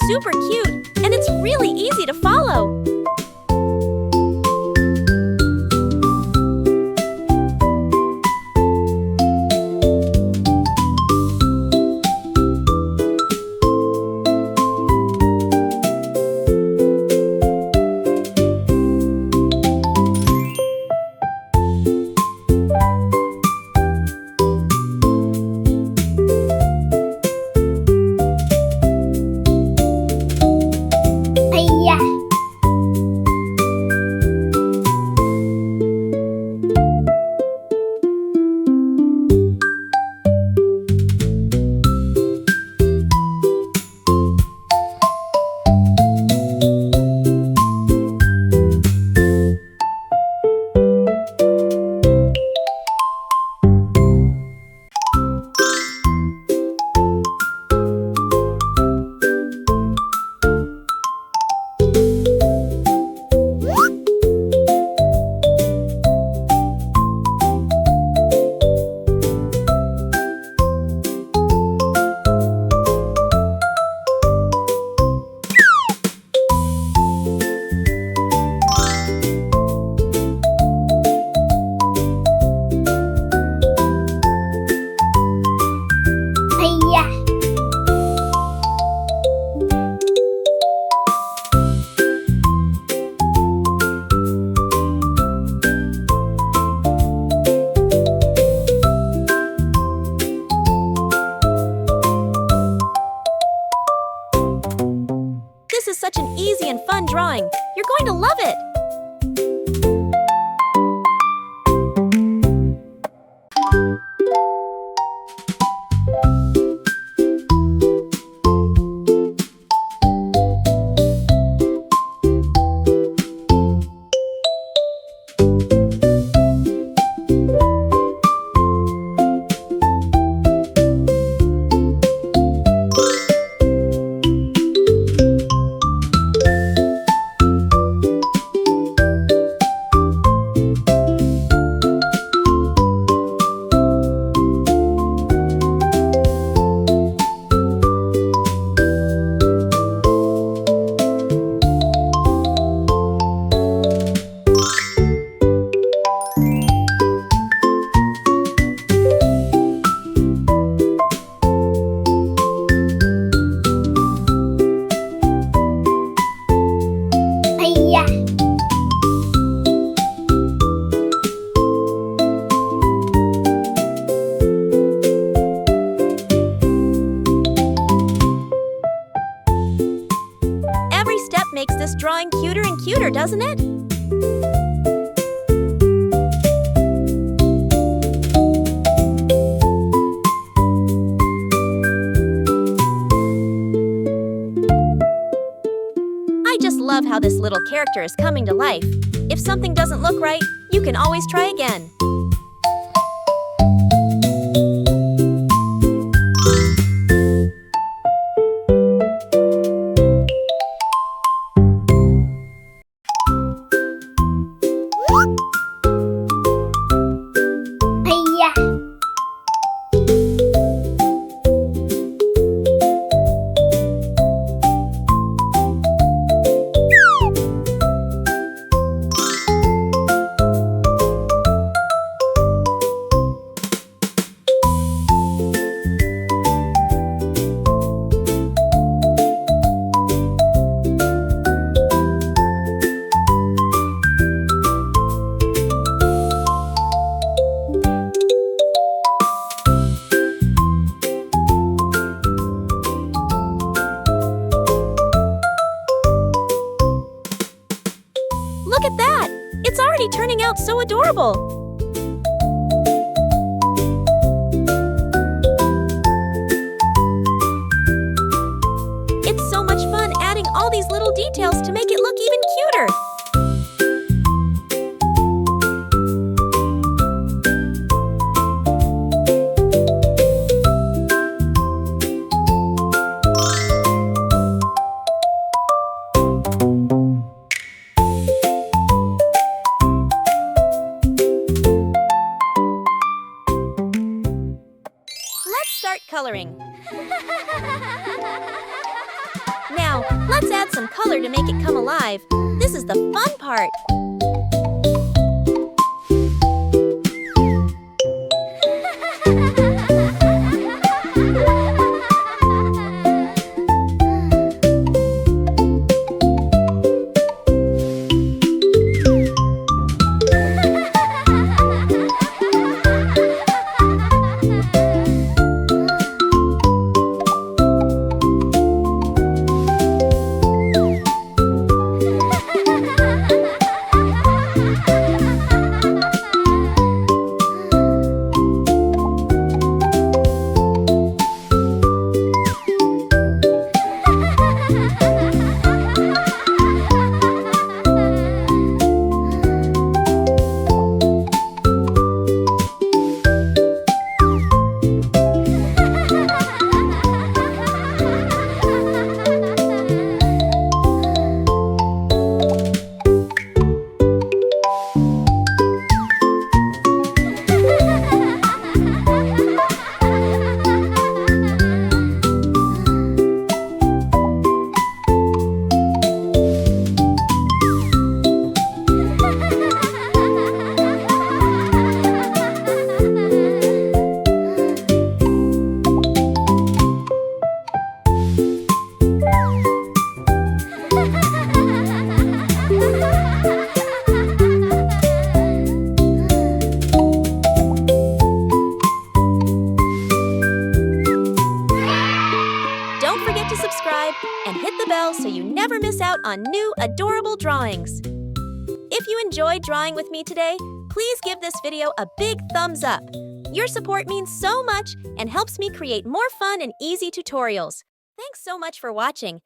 super cute, and it's really easy to follow. This is such an easy and fun drawing. You're going to love it. Every step makes this drawing cuter and cuter, doesn't it? I just love how this little character is coming to life. If something doesn't look right, you can always try again. Look at that! It's already turning out so adorable! It's so much fun adding all these little details to make it look even cuter! Start coloring. Now, Now, let's add some color to make it come alive. This is the fun part. Don't forget to subscribe and hit the bell so you never miss out on new adorable drawings. If you enjoyed drawing with me today, please give this video a big thumbs up. Your support means so much and helps me create more fun and easy tutorials. Thanks so much for watching,